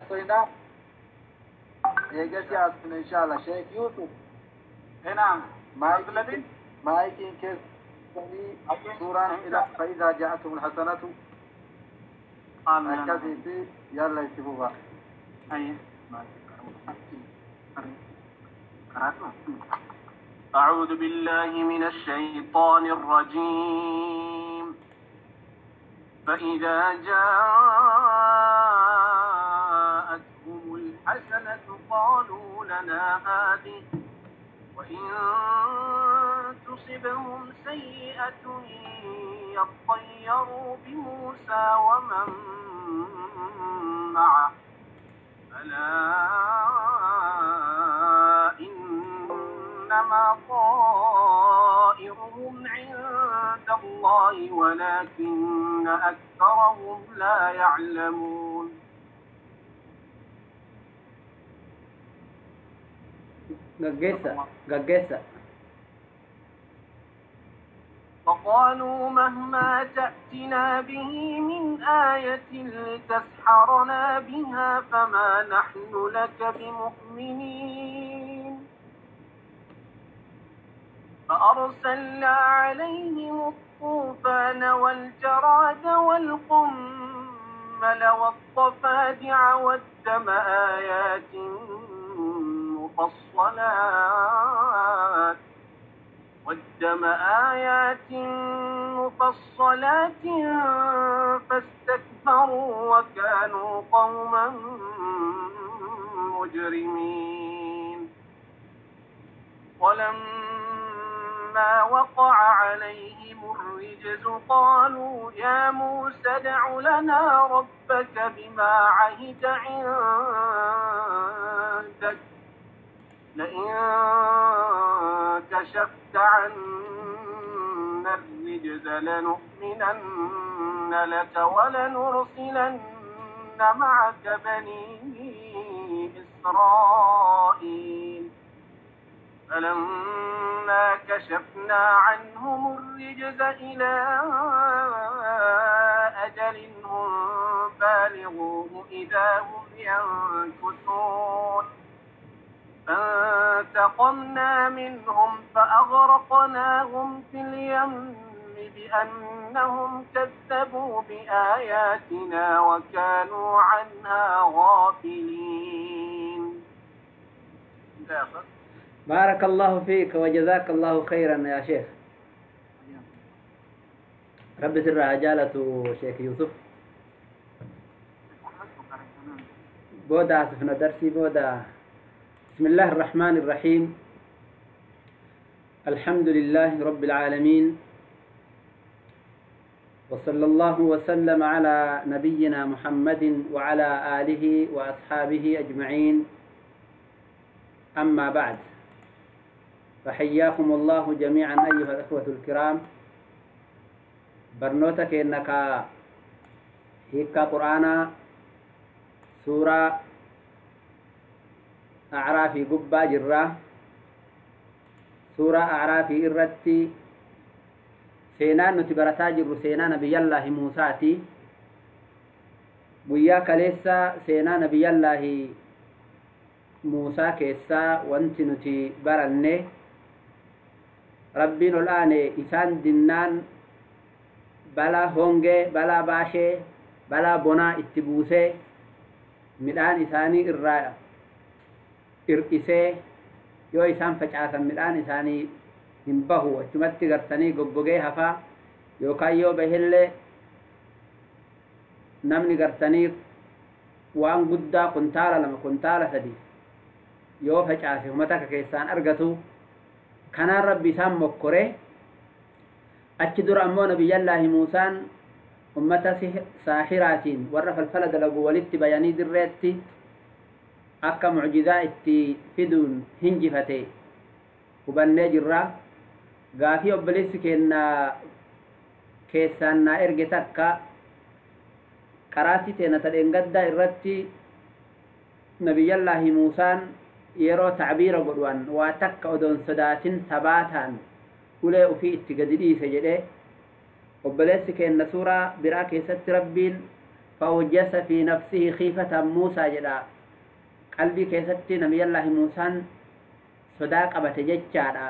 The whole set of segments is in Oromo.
صيدا يجلس إن شاء الله شيخ يوسف. نعم. مايكين كيف سورة إلى فإذا جاءتهم الحسنة أكثر يلا يتبوها. أيه. أعوذ بالله من الشيطان الرجيم. فإذا جاءتهم الحسنة قالوا لنا هذه وإن تصبهم سيئة يطيروا بموسى ومن معه ألا إنما طائرهم عند الله ولكن أكثرهم لا يعلمون. ققيسة فقالوا مهما تأتنا به من آية لتسحرنا بها فما نحن لك بمؤمنين. فأرسلنا عليهم الطوفان والجراد والقمل والضفادع والدم آيات مفصلات فاستكبروا وكانوا قوما مجرمين. ولما وقع عليهم الرجز قالوا يا موسى ادع لنا ربك بما عهد عندك لئن كشفت عنا الرجز لنؤمنن لك ولنرسلن معك بني إسرائيل. فلما كشفنا عنهم الرجز إلى أجل هم بالغوه إذا هم ينكثون. فانتقمنا منهم فأغرقناهم في اليم بأنهم كذبوا بآياتنا وكانوا عنها غافلين. بارك الله فيك وجزاك الله خيرا يا شيخ. رب سر عجالة شيخ يوسف بودا سفنا درسي بودا. بسم الله الرحمن الرحيم. الحمد لله رب العالمين وصلى الله وسلم على نبينا محمد وعلى آله وأصحابه أجمعين. أما بعد فحياكم الله جميعا أيها الأخوة الكرام. برنوتك إنك هيك قرآن سورة أعرافي قبا جرة. سورة أعرافي إرتي سينان نتبرتا جر سينان نبي الله موساتي وياك ليسا سينان نبي الله موسى كيسا وانت نتي برنه ربنا الآن إسان دنان بلا هونجي بلا باشي بلا بنا اتبوسي مدان إساني الرأي إرئيسي يو إسان فجعة مدان إساني هنبهو اتمتي غرتني قبقي هفا يو كايو بهل نمني غرتني وان قدا كنتالا لما كنتالا سدي يو فجعة همتك كيسان أرغتو كان ربي سام مكره أتدر أمو نبي الله موسى أمتا ساحراتين ورف الفلد لقو ولدت بياني دريتي أكا معجزات فدون هنجفتي وبني جرى غافي أبليس كيسان إرغتك قراتي تينا تلنقد إرتي نبي الله موسى يرو تعبير قدوان واتك أدون صداتين ثباتان ولا في اتقادي سجده وبلس كأن سورة براكي ست ربين فأوجس في نفسه خيفة موسى جدا قلبي كيستي نبي الله موسى صداق أبتججادا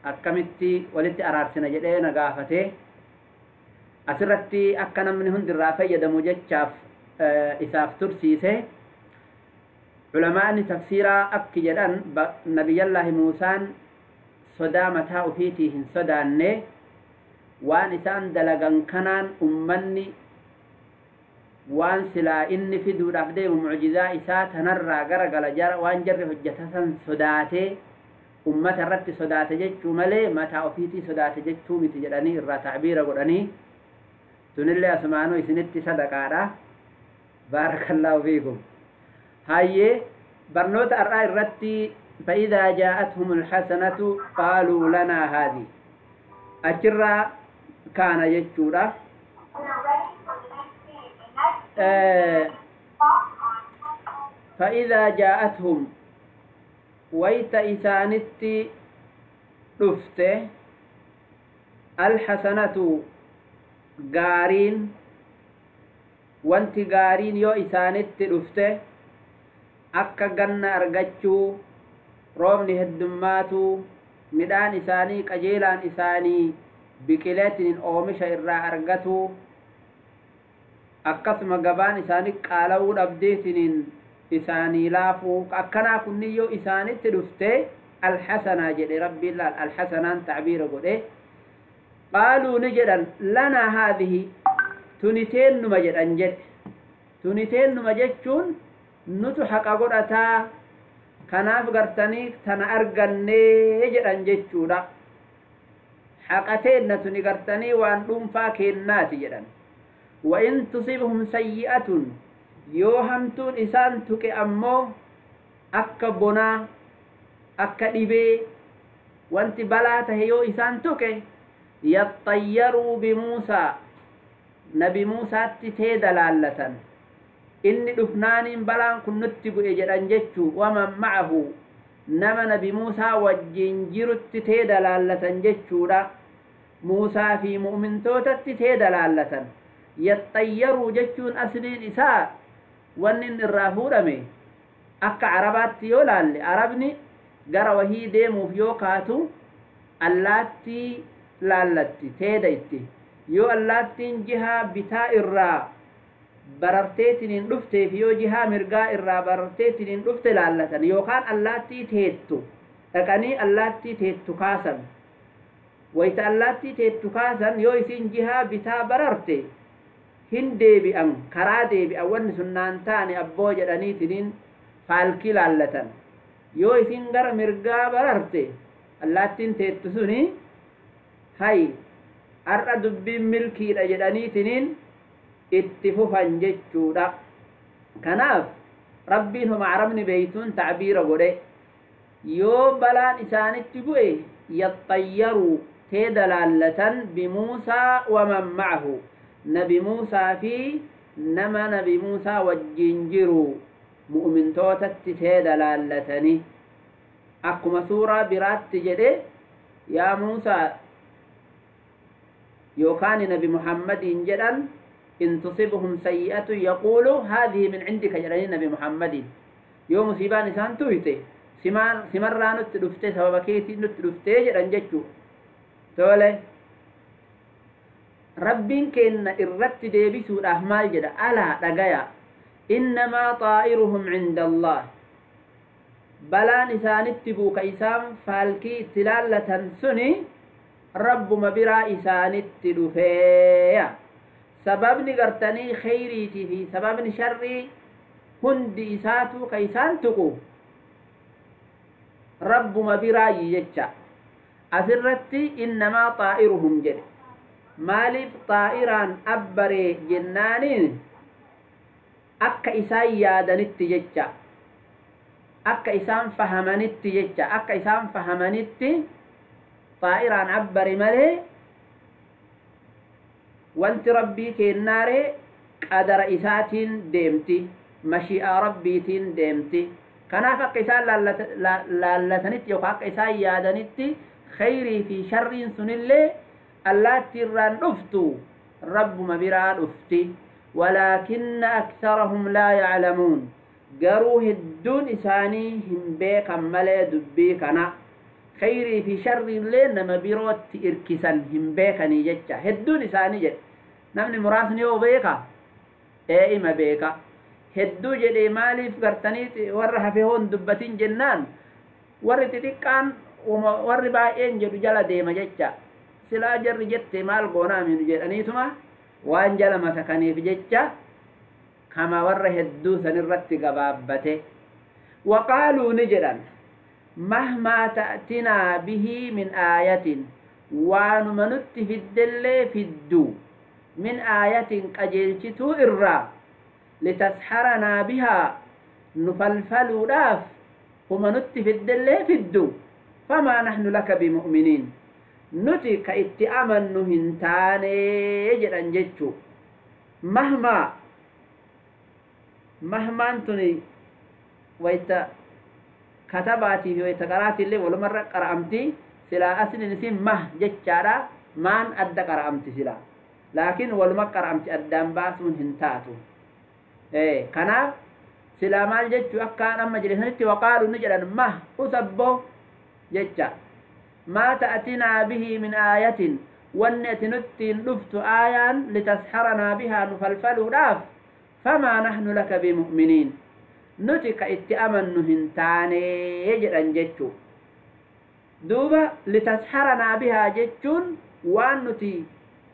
أكمتي ولت أرارسنا جدين غافته أسرتي أكنا من هند الرافية دموجتشاف إساف ترسيسه علماء تفسيرا أكي جدان نبي الله موسى صدامتها أفيتيهن صدانه وان إسان دلغن كنان أمني وان سلا إني في دور أفدي ومعجزة إسات هنرى غرغل جر وان جر حجتها صداته أمة الرد صداته جتشو ملي متى أفيتي صداته جتشو متجراني الرا تعبير قراني تنلي أسمانو إسنتي صدقاء بارك الله فيكم هاي برنوت الرأي الرتي فإذا جاءتهم الحسنة قالوا لنا هذه أجرى كان يجورا فإذا جاءتهم ويت إسانتي رفته الحسنة غارين وانت غارين يو إسانتي رفته أكا غنى أرغجو رومني هدماتو midhaan isaanii qajeelaan isaanii biqileetiin oomisha irraa argatu akkasuma gabaan isaanii qaala'uu dhabdeetiin isaanii laafuu akkanaa kunni yoo isaanitti dhufte alhasanaa jedhe rabbiin laal alhasanaan ta'biira godhe qaaluu ni jedhan lanaa haadhihi tuniteennuma jedhan jedhe tuniteennuma jechuun nutu haqa godhataa kanaaf gartanii tana argannee jedhan jechuudha haqateenna tuni gartanii waan dhuunfaa kennaati jedhan wa in tusibhum sayyi'atun yoo hamtuun isaan tuqe ammoo akka bonaa akka dhibee wanti balaa tahe yoo isaan tuqe yaxayyaruu bimuusaa nabi muusaatti tee dalaallatan inni dhufnaaniin balaan kun nutti bu'e jedhan jechuu waman ma'ahu nama nabi muusaa wajjin jirutti tee dalaallatan jechuudha muusaa fi mu'mintootatti tee dalaallatan yaxayyaruu jechuun asliin isaa wanni inni irraa fuudhame akka arabaatti yoo laalle arabni gara wahii deemuuf yoo kaatu allaattii laallatti teeda itti yoo allaattiin jihaa bitaa irraa bararteetiin dhufteef yoo jihaa mirgaa irraa bararteetiin dhufte laallatan yookaan allaattii teettu dhaqanii allaattii teettu kaasan wayta allaattii teettu kaasan yoo isin jihaa bitaa bararte hin deebi'an karaa deebi'an wanni sunnaan taane abboo jedhaniitiin faalkii laallatan yoo isin gara mirgaa bararte allaattiin teettu suni hay har'a dubbiin milkiidha jedhaniitiin itti fufan jechuudha kanaaf rabbiin homa arabni beeytuun ta'biira godhe yoo balaan isaanitti bu'e yaxayyaruu tee dalaallatan bimuusaa waman ma'ahu nabi muusaa fi nama nabi muusaa wajjin jiru mu'mintootatti tee dalaallatani akkuma suuraa biraatti jedhe yaa muusaa yookaan nabi muhammadiin jedhan إن تصبهم سيئة يقولوا هذه من عندك جلالي نبي محمد يوم سيبان إسان تويته سمران نتلفته سببكيتي نتلفته جلان جتشو تولي ربين كن إرت ديبسوا الأحمال جدا ألا رقايا إنما طائرهم عند الله بلا نسان اتبوك إسان فالكي تلالة سني رب مبرا إسان اتلفيه sababni gartanii khayriitii fi sababni sharrii hundi isaatu ka isaan tuqu rabbuma biraayi jecha asirratti innamaa xaa'iruhum jedhe maaliif xaa'iraan abbaree jennaaniin akka isaan yaadanitti jecha akka isaan fahamanitti jecha akka isaan fahamanitti xaa'iraan abbare malee wanti rabbii kennaare qadara isaatiin deemti mashii'aa rabbiitiin deemti kanaaf akka isaan laallatanitti yookaan akka isaan yaadanitti khayrii fi sharriin sunillee allaatti irraan dhuftu rabbuma biraa dhufti ولكن أكثرهم لا يعلمون قروه الدون إساني هم بيك ملي دبيكنا خيري في شر لين ما بيروت إركسا هم بيكني جتشا هدون إساني جد نمني مراسني وبيكا إما بيكا هدو جدي مالي فقرتني ورها في هون دبتين جنان ورتتكان ورباين جدو جلا ديما جتشا سلا جر جت مال قونا من جدانيتما وان جلا مسكني في جتشا كما وره هدو سنرت قبابته وقالوا نجدا مهما تأتنا به من آية ونمنت في الدل في الدو من آية قجلتو إرّا لتسحرنا بها نفلفل راف ومنت في الدل في الدو فما نحن لك بمؤمنين نتي كإتئامن نهنتاني جدا جتشو مهما أنتني ويتا كتباتي ويتا قراتي اللي ولو مرة قرأمتي سلا أسن نسيم جتشارا مان أدى قرأمتي سلا لكن ولو ما قرأمتي أدام باسون هنتاتو كنا سلا مال جتشو أكان أما جلسنتي وقالوا نجلا أسبو جتشا ما تأتنا به من آية ونأتي نتين لفت آية لتسحرنا بها نفلفل راف فما نحن لك بمؤمنين نتك اتأمن هنتاني يجرا جتشو دوبا لتسحرنا بها جتشون وان نتي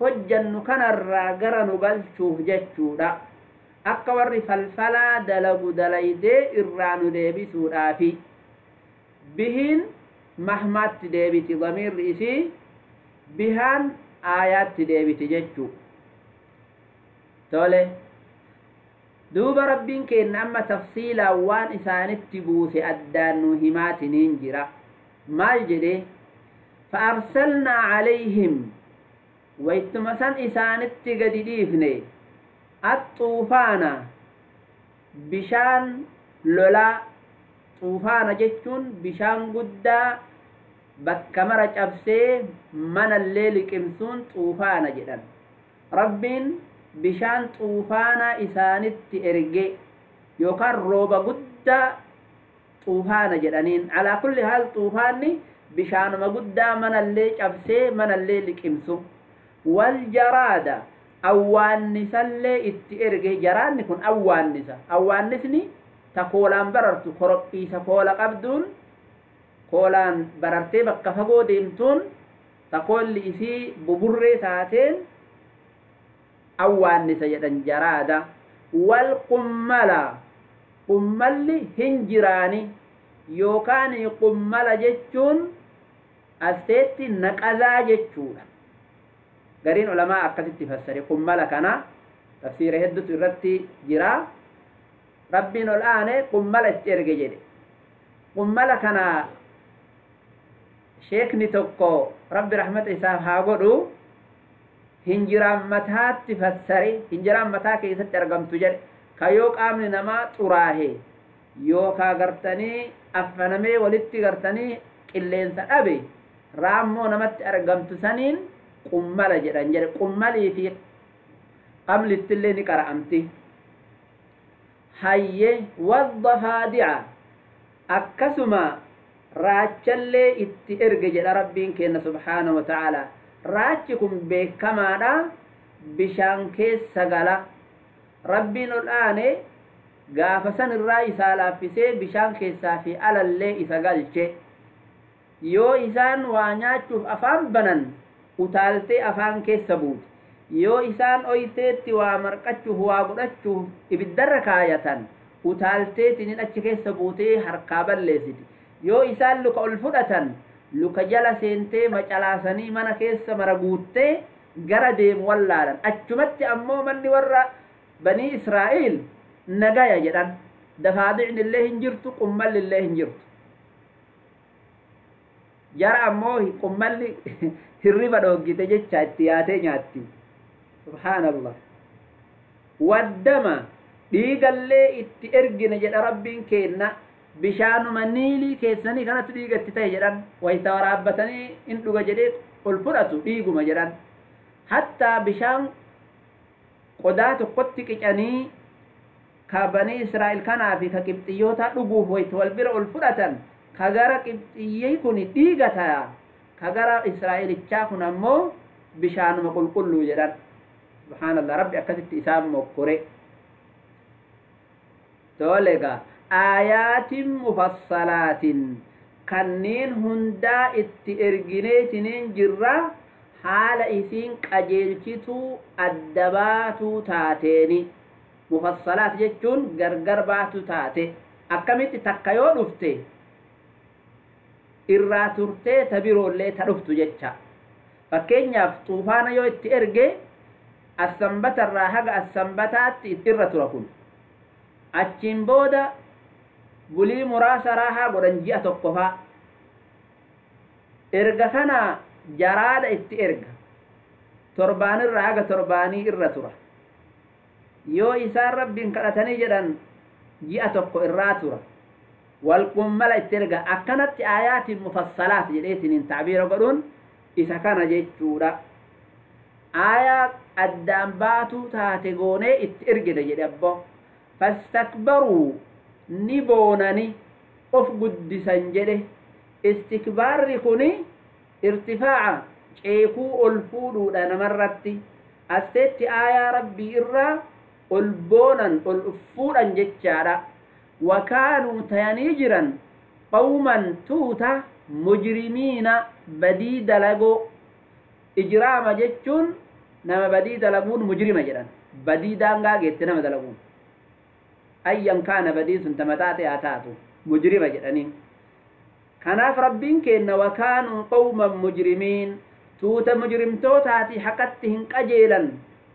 هجن كان الراقر نقلشوه جتشو دا أكبر فلفلا دلقو دليدي إرانو ديبسو رافي بهن مهمات ديبتي ضمير رئيسي بهان آيات ديبتي جتشو تولي دوب ربين كين أما تفصيلا وان إسانت تبوث أدان نهمات ننجرة مالجده فأرسلنا عليهم ويتمسن إسانت تقدديفني الطوفان بشان لولا طوفان جتشون بشان قدا بكمرة أبسي من الليل كمسون طوفان جدا ربين بشان طوفانا إسانت إرقي يوكار روبا قدا طوفانا جدانين على كل حال طوفاني بشان ما قدا من الليل أبسي من الليل كمسو والجرادة أوانسا اللي إرقي جران نكون أوانسني تقولان بررتو قربي سقولا قبدون قولان بررتي بقى فقو ديمتون تقول لي إسي ببري تاتين أوان سيدا جرادة والقملة قمل هنجراني يوكاني قمل جتشون أستيتي نقذا جتشون قرين علماء أكتت تفسري قمل كان تفسير هدت الرتي جرا ربنا الآن قمل اترق جدي قمل كان شيخ نتوكو رب رحمة إساف هاقودو hinjiraan mataatti fassare hinjiraan mataa keessatti argamtu jedhe kayoo qaamni namaa xuraahe yookaa gartanii affanamee walitti gartanii qilleensa dhabe raammoo namatti argamtu saniin qummala jedhan jedhe qummalii fi qamlittillee ni qara'amti hayye waddafaadi'a akkasuma raachallee itti erge jedha rabbiin kenna subhaanahu wa ta'ala raachi kun beekamaadha bishaan keessa gala rabbiin ol aane gaafa san irraa isaa laaffisee bishaan keessaa fi alallee isa galche yoo isaan waa nyaachuuf afaan banan utaaltee afaan keessa buuti yoo isaan oyteetti waa marqachuuf waa godhachuuf ibiddarra kaayatan utaalteetiin achi keessa buutee harkaa balleessiti yoo isaan luka ol fudhatan luka jala seentee macalaasanii mana keessa mara guuttee gara deemu wallaalan achumatti ammoo manni warra banii Israa'eel nagaya jedhan dafaadicni illee hin jirtu qummalli illee hin jirtu jara ammoo qummalli hirriba dhoggite jecha itti yaatee nyaatti subhaanallah waddama dhiigallee itti ergine jedha rabbiin kenna bishaanuma niilii keessanii kanatti dhiigatti ta'e jedhan wayita waraabbatanii in dhuga jedhee ol fudhatu dhiiguma jedhan hattaa bishaan qodaa tokkotti qicanii ka banii Israa'el kanaa fi ka Qibxiyyoota dhuguuf wayita wal bira ol fudhatan ka gara Qibxiyyii kun dhiiga ta'a ka gara Israa'elichaa kun ammoo bishaanuma qulqulluu jedhan. Subhaanallah, rabbi akkasitti isaan mokkore. Tolega aayaatin mufassalaatin kanneen hundaa itti ergineetiniin jirra haala isiin qajeelchituu adda baatuu taateeni. Mufassalaat jechuun gargar baatuu taate. Akkamitti takka yoo dhufte irraa turtee ta biroollee ta dhuftu jecha. Fakkeenyaaf xuufaana yoo itti erge assambatarraa haga assambataatti irra tura kun. Achiin booda bulii muraasa raahaa godhan ji'a tokko faa. Erga kana jaraada itti erga torbaanirraa haga torbaanii irra tura. Yoo isaan rabbiin kadhatanii jedhan ji'a tokko irraa tura. Walqummala itti erga akkanatti aayaatiin mufassalaat jedheetiniin ta'biira godhuun isa kana jechuudha. Aayaa addaan baatuu taate goonee itti ergine jedhe abboo. Fastakbaruu ni boonani of guddisan jedhe. Istikbaarri kuni irtifaa'a ceekuu ol fuudhuudha namarratti. Asteetti aayaa rabbii irraa ol boonan ol fuudhan jechaadha. Wakaanuu tayanii jiran qawman tuuta mujrimiina badii dalagoo. Ijraama jechuun nama badii dalaguun mujrima jedhan. Badii daangaa geette nama dalaguun. Ayyan kaana badii sun tamataate haa taatu mujrima jedhaniin. Kanaaf rabbiin kenna wakaanuu qawman mujrimiin tuuta mujrimtootaati haqatti hin qajeelan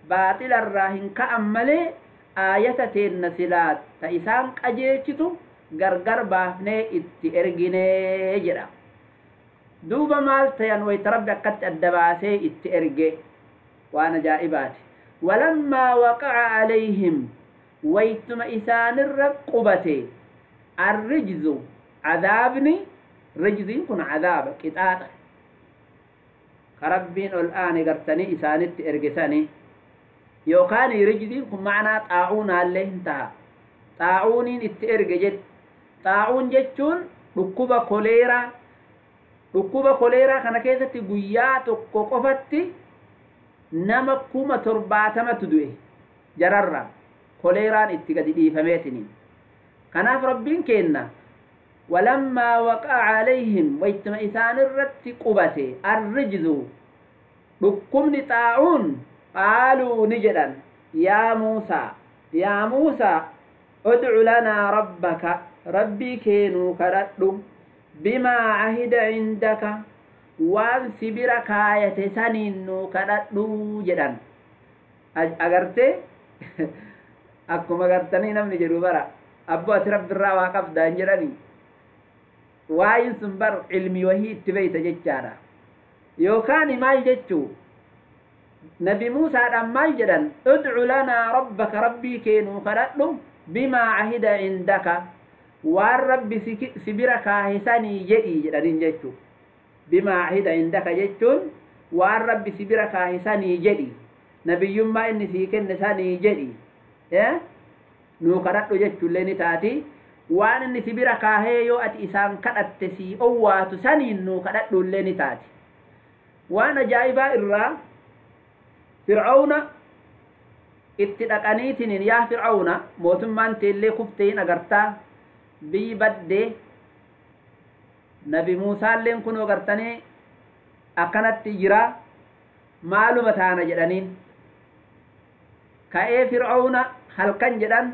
baaxilarraa hin ka'an malee aayata teenna silaat ta isaan qajeelchitu gargar baafnee itti erginee jedha. Duuba maal tayan wayta rabbi akkatti adda baasee itti erge waan ajaa'ibaati. Walammaa waqa'a alayhim waytuma isaanirra qubate arrijzu cadaabni. Rijziin kun cadaaba qixaaxa ka rabbiin ol aane gartanii isaanitti ergisanii yookaan rijziin kun macnaa xaa'uunaallee hin taha. Xaa'uuniin itti erge jedhe. Xaa'uun jechuun dhukkuba koleeraa. Dhukkuba koleeraa kana keessatti guyyaa tokko qofatti nama 70,000 du'e jararra koleeraan itti gadi dhiifameetiniin. Kanaaf rabbiin kenna ولما وقع عليهم ويتم إسان الرت قبته الرجز بكم طاعون قالوا نجدا يا موسى ادع لنا ربك ربي كينو كردو بما عهد عندك وان سبرك آية سنينو كردو جدا أغرتي أكما أغرتني نمني جرو برا أبو أسرب الروا قبضا انجراني waayin sun bar ilmi wahii itti beeyta jechaadha. Yookaan maal jechuu nabi Muusaadhaan maal jedhan udcu lanaa rabbaka rabbii keenuu kadhadhu bimaa ahida indaka waan rabbi si bira kaahesanii jedhii jedhaniin jechuu. Bimaa ahida indaka jechuun waan rabbi si bira kaahesanii jedhii nabiyyummaa inni sii kenne sanii jedhii nuu kadhadhu jechuullee ni taati. Waan inni si bira kaahee yoo ati isaan kadhatte si owwaatu saniin nuu kadhadhuullee ni taati. Waan ajaa'ibaa irraa Fir'aawna itti dhaqaniitiniin yaa Fir'aawna mootummaan teellee kufteen agartaa biyyi baddee nabi Muusaalleen kun agartanii akkanatti jira maaluma taana jedhaniin. Ka'ee Fir'aawna halkan jedhan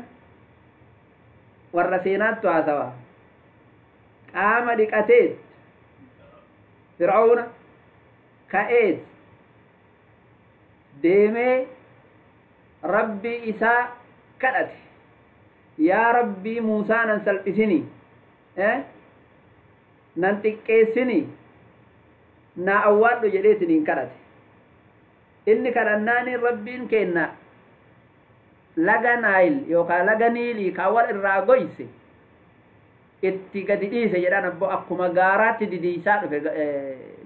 warra seenaattu haasawa qaama dhiqateet Fir'aawna ka'eet deemee rabbii isaa kadhate yaa rabbii Muusaa nan salphisini nan xiqqeessini na awwaadhu jedheetiniin kadhate. Inni kadhannaaniin rabbiin kenna laga Naayil yookaan laga Niilii kan wal irraa goyse itti gadi dhiise jedhan abboo akkuma gaaraatti didiisaa dhufe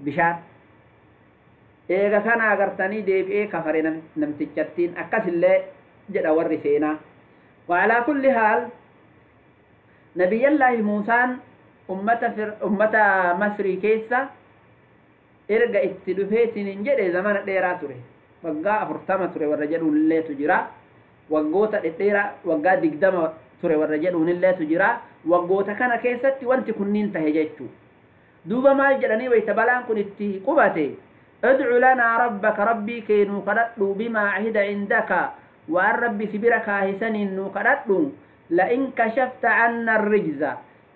bishaan. eega kana agartanii deebi'ee kafare namtichittiin akkasillee jedha warri seenaa. Waalaa kulli haal nabiyyallaahi Muusaan ummata Masrii keessa erga itti dhufeetiin hin jedhe zamana dheeraa ture. Waggaa 40 ture warra jedhuunilleetu jira. Waggoota dhedheeraa waggaa 20 ture warra jedhuunilleetu jira. Waggoota kana keessatti wanti kunniin tahe jechuu. Duuba maal jedhanii wayta balaan kun itti qubate ادع لنا ربك ربي كينو قددو بما عهد عندك وأن ربي سبرك هسن إنو قددو لئن كشفت عنا الرجز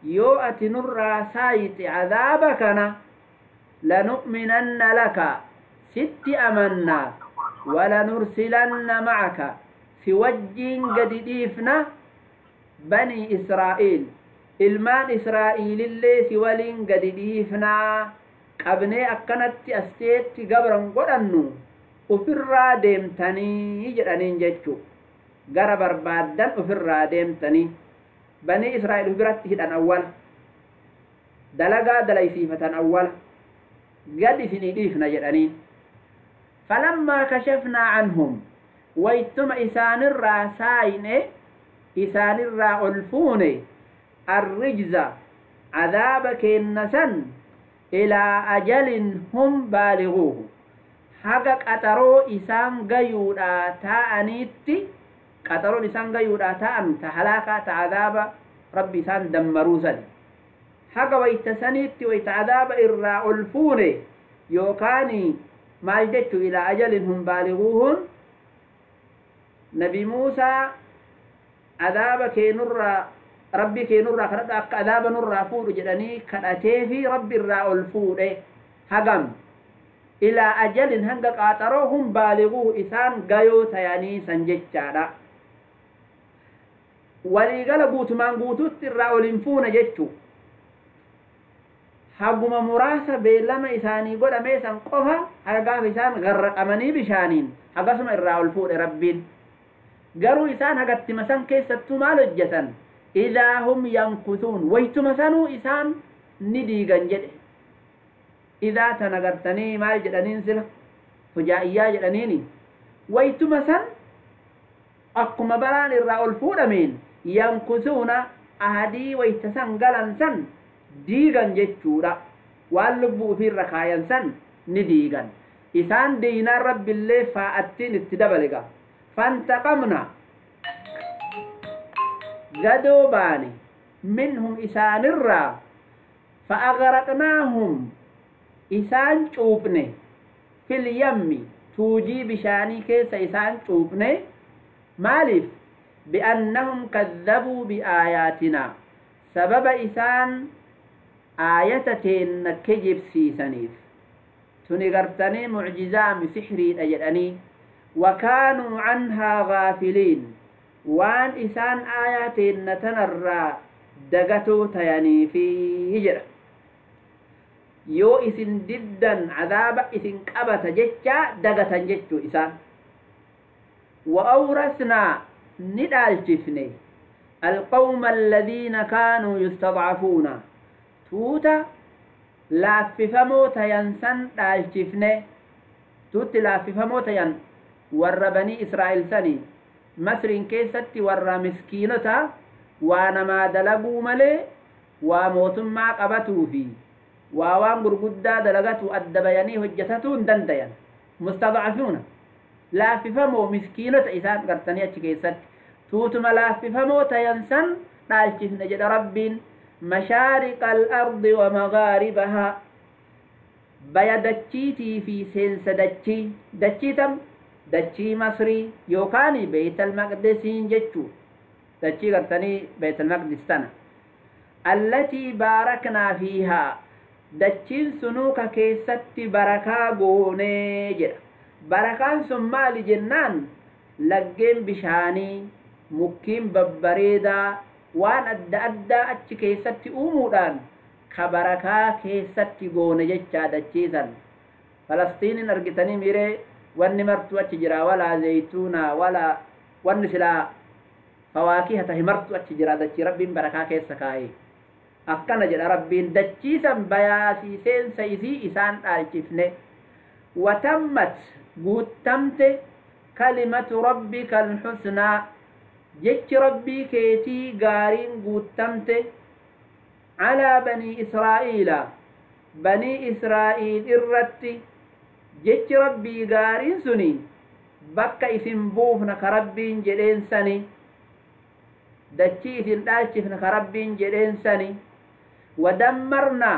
يوأت نرى سايت عذابكنا لنؤمنن لك ست أمنا ولنرسلن معك في وجه قديفنا بني إسرائيل ilmaan Israa'ilillee si waliin gadi dhiifnaa qabnee akkanatti asteetti gabran godhannu ofirraa deemtanii jedhaniin jechuu gara barbaaddan ofirraa deemtanii banii Israa'il biratti hidhan awwala dalagaa dalaysiifatan awwala gad isinii dhiifna jedhaniin falammaa kashafnaa anhum waytuma isaanirraa saayine isaanirraa ol fuune الرجز عذابك النسن إلى أجل هم بالغوه حقق أترو إسان قيودا تانيتي قطرو إسان قيودا تان تحلاكا تعذاب ربي إسان دمروسا حق ويتسنيتي ويتعذاب إراء الفون يوكاني ما جدت إلى أجل هم بالغوهن نبي موسى عذابك نرى ربي كي نرى كرد أك عذاب نرى فود جدني كرأتي في ربي الرأى الفود هجم إلى أجل هنجك أتروهم بالغوا إسان جايو تياني سنجتشارا وليقال قوت من قوتت الرأى الانفون جتشو هجم مراسة بلما إساني قد أميسان قفا هجاف إسان غرق أمني بشانين هجسم الرأى الفود ربين قالوا إسان هجت مسان كيستو مالجتن إذا هم ينكثون ويتمسنوا إسان نديغا جده إذا تنغرتني ما جدنين سلا فجائيا جدنيني ويتمسن أقم بلان الرأول فودمين ينكثون أهدي ويتسن غلن سن ديغا جتشورا واللبو في الرخايا سن نديغا إسان دينا رب الله فأتين اتدبلغا فانتقمنا غدوباني منهم إسان الرا فأغرقناهم إسان شوبني في اليم توجي بشاني كيس إسان شوبني مالف بأنهم كذبوا بآياتنا سبب إسان آياتين كجب سيسانيف تنغرتني معجزام سحري أجلاني وكانوا عنها غافلين وان إسان آياتين نتنرى دقتو تياني في هجرة يو إسن جدا عذاب إسن قبت جتشا دقتا جتشو إسان وأورثنا ندال شفني القوم الذين كانوا يستضعفون توتا لاففمو تينسن دال شفني توت لاففمو تين وربني إسرائيل سني مصرين كيستي ورا مسكينتا وانا ما دلقوا ملي وموتم ما قبتوا في ووان قرقودا دلقتوا الدبياني هجتتون دنديا مستضعفون لا ففمو مسكينة إسان قرتنية كيست توتم لا ففمو تينسن نالشف نجد رب مشارق الأرض ومغاربها بيدتشيتي في سنس دتشيتم دتشي مصري يوكاني بيت المقدسين جتشو دتشي قرتني بيت المقدس تنا التي باركنا فيها دتشين سنوكا كيست بركا قوني جرا بركان سمالي جنان لقين بشاني مكين ببريدا وان أدى أتش كيست أمودان كبركا كيست قوني جتشا دتشيسا فلسطين أرقتني ميري واني مرتو اتجرا ولا زيتونا ولا واني سلا فواكه تهمرتو اتجرا دچي ربين بركا كيسكاي أكنا جدا ربين دچي سن بياسي سين سيسي إسان آلچفنه وتمت قوتمت كلمة ربك الحسنى جج ربي كيتي قارين قوتمت على بني إسرائيل بني إسرائيل إرتي جج ربي قارين سني بكا إثم بوفنا كربين جلين سني دچي إثم دالشفنا كربين جلين سني ودمرنا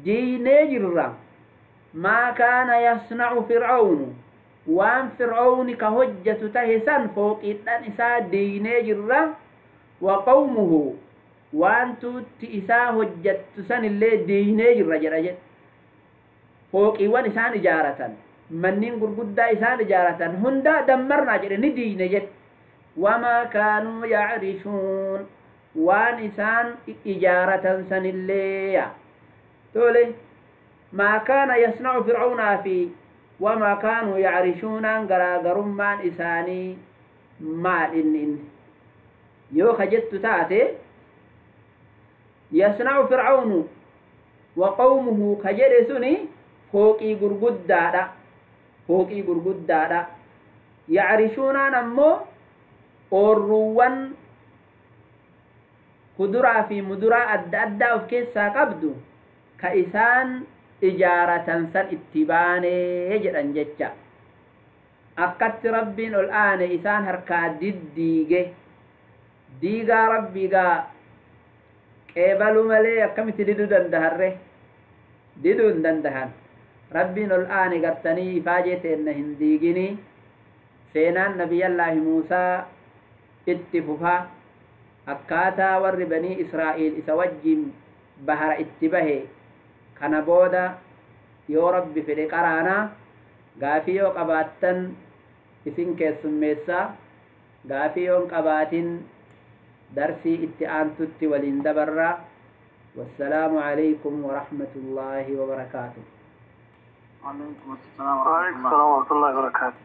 ديني جرّا ما كان يصنع فرعون وان فرعون كهجة تهسن فوق إذن إساء ديني جرّا وقومه وان توت إساء هجة تسن اللي ديني جرّا جرّا فوق إيوان إسان إجارة منين قرقودة إسان إجارة هندا دمرنا جرّا نديني جرّا وما كانوا يعرشون وان إسان إجارة سن اللي تولي ما كان يصنع فرعون في وما كانوا يعرشون غراغرمان إساني ما إن يو خجت تاتي يصنع فرعون وقومه خجرسني فوقي غرغدادا يعرشون نمو أوروان كدرا في مدرا أدى أف كيسا قبدو كإسان إجارة سن اتباني يجران جتشا أكت ربين الآن إسان هركا ديغا ربي غا قبلو ملي أكمت ديدو دندهن ربين الآن قرتني فاجت إنهن ديغني سينان نبي الله موسى اتففا أكاتا ور بني إسرائيل إسوجم بحر اتباهي كان بودا يو ربي في قرانا غافيو قباتن اسين كسميسا غافيو قباتن درسي اتئانتت ولندبرا والسلام عليكم ورحمة الله وبركاته. وعليكم السلام ورحمة الله وبركاته.